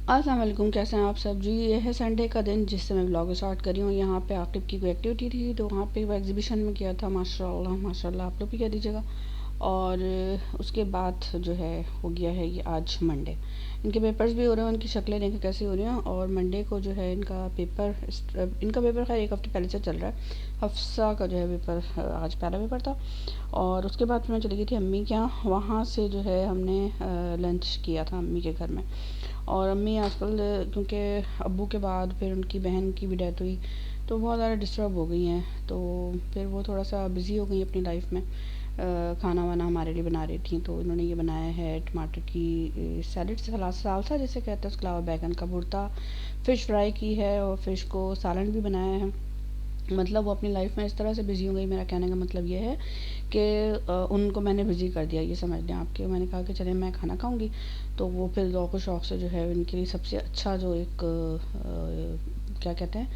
अस्सलाम वालेकुम, कैसे हैं आप सब जी। ये है संडे का दिन जिससे मैं ब्लॉग स्टार्ट करी हूँ। यहाँ पे आकिब की कोई एक्टिविटी थी तो वहाँ पे वो एग्जीबिशन में किया था। माशाल्लाह माशाल्लाह, आप लोग भी कह दीजिएगा। और उसके बाद जो है हो गया है ये आज मंडे। इनके पेपर्स भी हो रहे हैं, उनकी शक्लें देखें कैसी हो रही हैं। और मंडे को जो है इनका पेपर खैर एक हफ्ते पहले से चल रहा है। हफ्सा का जो है पेपर आज पहला पेपर था। और उसके बाद फिर मैं चली गई थी अम्मी के यहाँ। वहाँ से जो है हमने लंच किया था अम्मी के घर में। और अम्मी आजकल क्योंकि अब्बू के बाद फिर उनकी बहन की भी डेथ हुई तो बहुत ज़्यादा डिस्टर्ब हो गई हैं। तो फिर वो थोड़ा सा बिज़ी हो गई अपनी लाइफ में। खाना वाना हमारे लिए बना रही थी तो इन्होंने ये बनाया है टमाटर की सैलड सालसा जैसे कहते हैं, उसके अलावा बैगन का भुर्ता, फ़िश फ्राई की है और फ़िश को सालन भी बनाया है। मतलब वो अपनी लाइफ में इस तरह से बिज़ी हो गई। मेरा कहने का मतलब ये है कि उनको मैंने बिज़ी कर दिया, ये समझ लें आपके। मैंने कहा कि चले मैं खाना खाऊंगी तो वो फिर ज़ौक़ व शौक़ से जो है उनके लिए सबसे अच्छा जो एक क्या कहते हैं,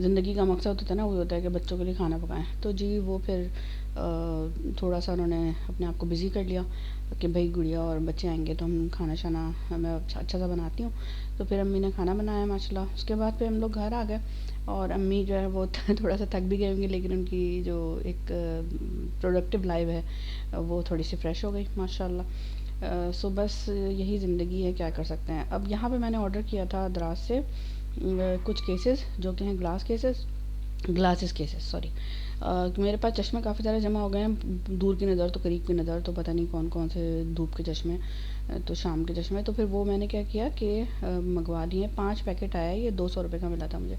ज़िंदगी का मकसद होता है ना, वो होता है कि बच्चों के लिए खाना पकाएं। तो जी वो फिर थोड़ा सा उन्होंने अपने आप को बिज़ी कर लिया कि भाई गुड़िया और बच्चे आएंगे तो हम खाना शाना मैं अच्छा सा बनाती हूँ। तो फिर अम्मी ने खाना बनाया माशाल्लाह। उसके बाद फिर हम लोग घर आ गए। और अम्मी जो है वो थोड़ा सा थक भी गई होंगी, लेकिन उनकी जो एक प्रोडक्टिव लाइफ है वो थोड़ी सी फ्रेश हो गई माशाल्लाह। सो बस यही ज़िंदगी है, क्या कर सकते हैं। अब यहाँ पे मैंने ऑर्डर किया था दराज से कुछ केसेस जो कि हैं ग्लासेस केसेस सॉरी। मेरे पास चश्मे काफ़ी सारे जमा हो गए हैं, दूर की नज़र तो करीब की नज़र तो पता नहीं कौन कौन से धूप के चश्मे, तो शाम के चश्मे। तो फिर वो मैंने क्या किया कि मंगवा लिए। 5 पैकेट आया, ये 200 रुपये का मिला था मुझे।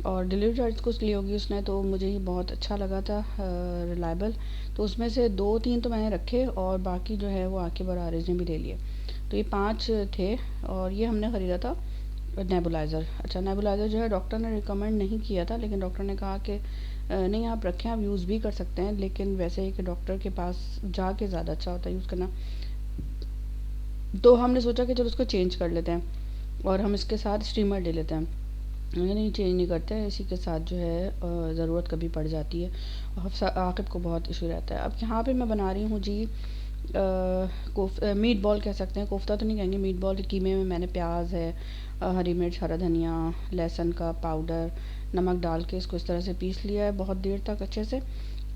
और डिलीवरी चार्ज कुछ ली होगी उसने, तो मुझे ये बहुत अच्छा लगा था, रिलायबल। तो उसमें से 2-3 तो मैंने रखे और बाकी जो है वो आके बरारिज ने भी ले लिए। तो ये 5 थे। और ये हमने ख़रीदा था नेबुलाइज़र। अच्छा, नेबुलाइज़र जो है डॉक्टर ने रिकमेंड नहीं किया था, लेकिन डॉक्टर ने कहा कि नहीं आप रखें, आप यूज़ भी कर सकते हैं, लेकिन वैसे ही कि डॉक्टर के पास जाके ज़्यादा अच्छा होता है यूज़ करना। तो हमने सोचा कि चलो उसको चेंज कर लेते हैं और हम इसके साथ स्टीमर ले लेते हैं। नहीं, चेंज नहीं करते हैं, इसी के साथ जो है ज़रूरत कभी पड़ जाती है। और आकिब को बहुत इशू रहता है। अब यहाँ पे मैं बना रही हूँ जी मीट बॉल कह सकते हैं, कोफ्ता तो नहीं कहेंगे, मीट बॉल। कीमे में मैंने प्याज है, हरी मिर्च, हरा धनिया, लहसुन का पाउडर, नमक डाल के इसको इस तरह से पीस लिया है बहुत देर तक अच्छे से।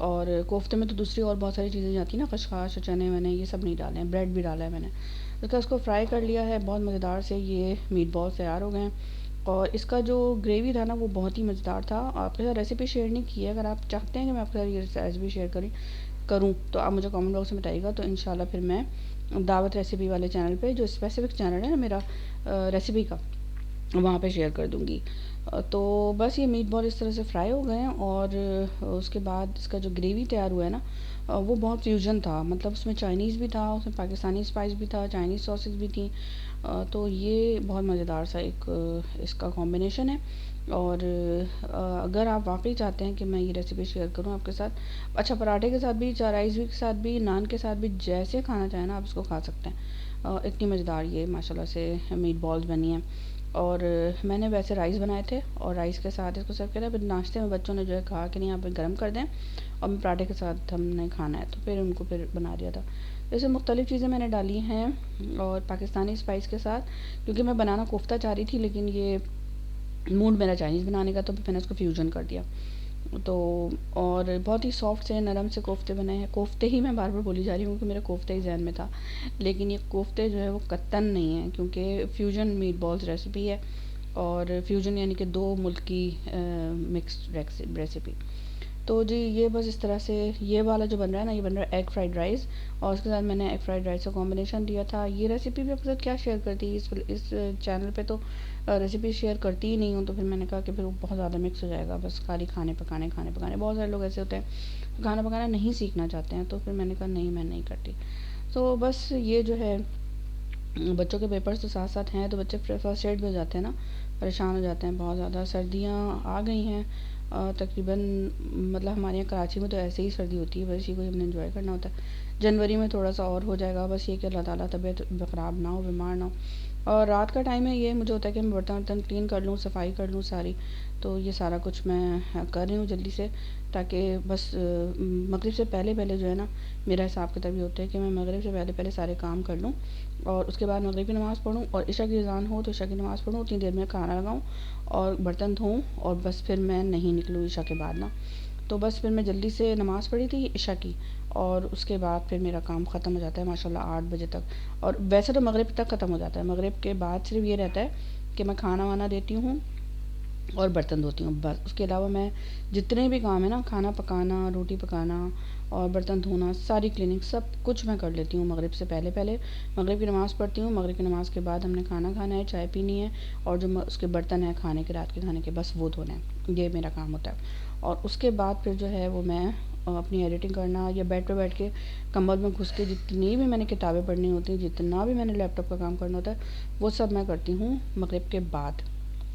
और कोफ्ते में तो दूसरी और बहुत सारी चीज़ें जाती हैं ना, खशखाश, चने वने, ये सब नहीं डाले हैं। ब्रेड भी डाला है मैंने। उसको फ्राई कर लिया है बहुत मज़ेदार से। ये मीट बॉल तैयार हो गए हैं। और इसका जो ग्रेवी था ना वो बहुत ही मज़ेदार था। आपके साथ रेसिपी शेयर नहीं की है, अगर आप चाहते हैं कि मैं आपके साथ ये रेसिपी शेयर करूँ तो आप मुझे कमेंट बॉक्स में बताइएगा। तो इंशाल्लाह फिर मैं दावत रेसिपी वाले चैनल पे, जो स्पेसिफिक चैनल है ना मेरा रेसिपी का, वहाँ पे शेयर कर दूँगी। तो बस ये मीट बॉल इस तरह से फ्राई हो गए हैं। और उसके बाद इसका जो ग्रेवी तैयार हुआ है ना, वो बहुत फ्यूजन था। मतलब उसमें चाइनीज़ भी था, उसमें पाकिस्तानी स्पाइस भी था, चाइनीज़ सॉसेस भी थी। तो ये बहुत मज़ेदार सा एक इसका कॉम्बिनेशन है। और अगर आप वाकई चाहते हैं कि मैं ये रेसिपी शेयर करूं आपके साथ, अच्छा पराठे के साथ भी, राइस भी के साथ भी, नान के साथ भी, जैसे खाना चाहें ना आप इसको खा सकते हैं। इतनी मज़ेदार ये माशाल्लाह से मीट बॉल्स बनी हैं। और मैंने वैसे राइस बनाए थे और राइस के साथ इसको सर्व किया। फिर नाश्ते में बच्चों ने जो है कहा कि नहीं आप गर्म कर दें और मैं पराठे के साथ हमने खाना है, तो फिर उनको फिर बना दिया था। जैसे मुख्तलिफ़ चीज़ें मैंने डाली हैं और पाकिस्तानी स्पाइस के साथ, क्योंकि मैं बनाना कोफ्ता चाह रही थी, लेकिन ये मूड मेरा चाइनीज़ बनाने का, तो फिर मैंने उसको फ्यूजन कर दिया। तो और बहुत ही सॉफ्ट से नरम से कोफ्ते बने हैं। कोफ्ते ही मैं बार बार बोली जा रही हूँ कि मेरे कोफ्ते ही जहन में था, लेकिन ये कोफ्ते जो है वो कत्तन नहीं है, क्योंकि फ्यूजन मीट बॉल्स रेसिपी है। और फ्यूजन यानी कि दो मुल्क की मिक्स्ड रेसिपी। तो जी ये बस इस तरह से ये वाला जो बन रहा है ना, ये बन रहा है एग फ्राइड राइस। और उसके साथ मैंने एग फ्राइड राइस का कॉम्बिनेशन दिया था। ये रेसिपी भी आपके साथ क्या शेयर करती है, इस चैनल पे तो रेसिपी शेयर करती ही नहीं हूँ। तो फिर मैंने कहा कि फिर वो बहुत ज़्यादा मिक्स हो जाएगा, बस खाली खाने पकाने। बहुत सारे लोग ऐसे होते हैं खाना पकाना नहीं सीखना चाहते हैं, तो फिर मैंने कहा नहीं, मैं नहीं करती। तो बस ये जो है बच्चों के पेपर्स तो साथ साथ हैं, तो बच्चे फ्रस्ट्रेट भी हो जाते हैं ना, परेशान हो जाते हैं बहुत ज़्यादा। सर्दियाँ आ गई हैं तकरीबन, मतलब हमारे यहाँ कराची में तो ऐसे ही सर्दी होती है, बस इसी को हमने एंजॉय करना होता है। जनवरी में थोड़ा सा और हो जाएगा, बस ये कि अल्लाह ताला तबीयत ख़राब ना हो, बीमार ना हो। और रात का टाइम है, ये मुझे होता है कि मैं बर्तन वर्तन क्लीन कर लूँ, सफाई कर लूँ सारी। तो ये सारा कुछ मैं कर रही हूँ जल्दी से, ताकि बस मगरिब से पहले पहले जो है ना, मेरा हिसाब किताब ये होता है कि मैं मगरिब से पहले पहले सारे काम कर लूँ, और उसके बाद मगरिब की नमाज़ पढ़ूँ, और इशा की अज़ान हो तो इशा की नमाज़ पढ़ूँ, उतनी देर में खाना लगाऊँ और बर्तन धोऊँ, और बस फिर मैं नहीं निकलूँ इशा के बाद ना। तो बस फिर मैं जल्दी से नमाज़ पढ़ी थी इशा की, और उसके बाद फिर मेरा काम ख़त्म हो जाता है माशाल्लाह 8 बजे तक। और वैसे तो मगरिब तक ख़त्म हो जाता है, मगरिब के बाद सिर्फ ये रहता है कि मैं खाना वाना देती हूँ और बर्तन धोती हूँ, बस। उसके अलावा मैं जितने भी काम है ना, खाना पकाना, रोटी पकाना और बर्तन धोना, सारी क्लीनिंग, सब कुछ मैं कर लेती हूँ मगरिब से पहले पहले। मगरिब की नमाज़ पढ़ती हूँ, मगरिब की नमाज़ के बाद हमने खाना खाना है, चाय पीनी है, और जो उसके बर्तन हैं खाने के, रात के खाने के, बस वो धोने हैं। ये मेरा काम होता है। और उसके बाद फिर जो है वो मैं अपनी एडिटिंग करना, या बेड पे बैठ के कंबल में घुस के जितनी भी मैंने किताबें पढ़नी होती हैं, जितना भी मैंने लैपटॉप का काम करना होता है, वो सब मैं करती हूँ मगरिब के बाद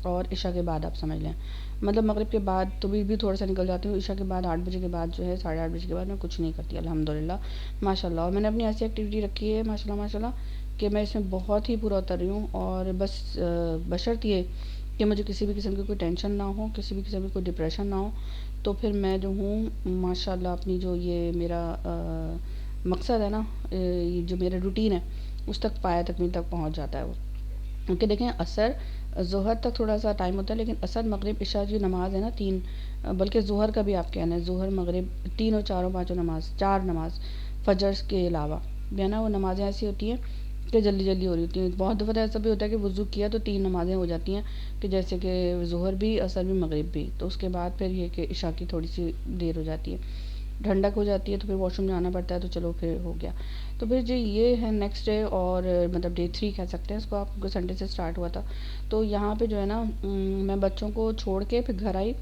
और इशा के बाद, आप समझ लें। मतलब मगरिब के बाद तो भी थोड़ा सा निकल जाती हूँ, इशा के बाद 8 बजे के बाद जो है, 8:30 बजे के बाद मैं कुछ नहीं करती अल्हम्दुलिल्लाह माशाल्लाह। और मैंने अपनी ऐसी एक्टिविटी रखी है माशाल्लाह माशाल्लाह कि मैं इसमें बहुत ही पूरा उतर रही हूँ। और बस बशर्ते कि मुझे किसी भी किस्म की कोई टेंशन ना हो, किसी भी किस्म की कोई डिप्रेशन ना हो, तो फिर मैं जो हूँ माशाल्लाह अपनी जो ये मेरा मकसद है ना, ये जो मेरा रूटीन है, उस तक पाया तकमील तक पहुँच जाता है वो। क्योंकि देखें असर ज़ोहर तक थोड़ा सा टाइम होता है, लेकिन असर मगरिब इशा की नमाज़ है ना, तीन, बल्कि ज़ोहर का भी आप कहना है, ज़ोहर मगरिब तीनों चारों पाँचों नमाज, चार नमाज फजर के अलावा भी है ना, वो नमाज़ें ऐसी होती हैं कि जल्दी जल्दी हो रही होती हैं। बहुत दफ़ा ऐसा भी होता है कि वज़ू किया तो तीन नमाज़ें हो जाती हैं, कि जैसे कि ज़ोहर भी, असर भी, मगरिब भी। तो उसके बाद फिर ये कि इशा की थोड़ी सी देर हो जाती है, ठंडक हो जाती है, तो फिर वॉशरूम जाना पड़ता है, तो चलो फिर हो गया। तो फिर जो ये है नेक्स्ट डे, और मतलब डे 3 कह सकते हैं इसको आप, क्योंकि संडे से स्टार्ट हुआ था। तो यहाँ पे जो है ना, मैं बच्चों को छोड़ के फिर घर आई,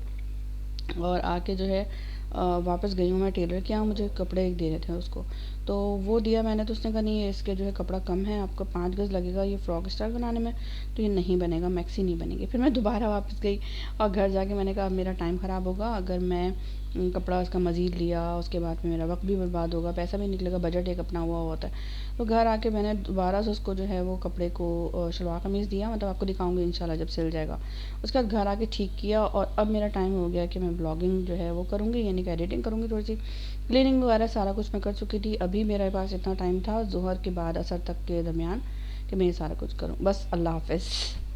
और आके जो है वापस गई हूँ मैं टेलर के यहाँ, मुझे कपड़े एक देने थे उसको। तो वो दिया मैंने, तो उसने कहा नहीं, ये इसके जो है कपड़ा कम है, आपको 5 गज़ लगेगा ये फ़्रॉक स्टाइल बनाने में, तो ये नहीं बनेगा, मैक्सी नहीं बनेगी। फिर मैं दोबारा वापस गई, और घर जाके मैंने कहा अब मेरा टाइम ख़राब होगा अगर मैं कपड़ा उसका मज़ीद लिया, उसके बाद में मेरा वक्त भी बर्बाद होगा, पैसा भी निकलेगा, बजट एक अपना हुआ होता है। तो घर आके मैंने दोबारा से उसको जो है वो कपड़े को शलवार कमीज़ दिया, मतलब आपको दिखाऊंगी इंशाल्लाह जब सिल जाएगा। उसके बाद घर आके ठीक किया, और अब मेरा टाइम हो गया कि मैं ब्लॉगिंग जो है वो करूँगी, यानी कि एडिटिंग करूँगी, थोड़ी सी क्लीनिंग वगैरह सारा कुछ मैं कर चुकी थी। अभी मेरे पास इतना टाइम था ज़ोहर के बाद असर तक के दरमियान कि मैं ये सारा कुछ करूँ। बस अल्लाह हाफ़िज़।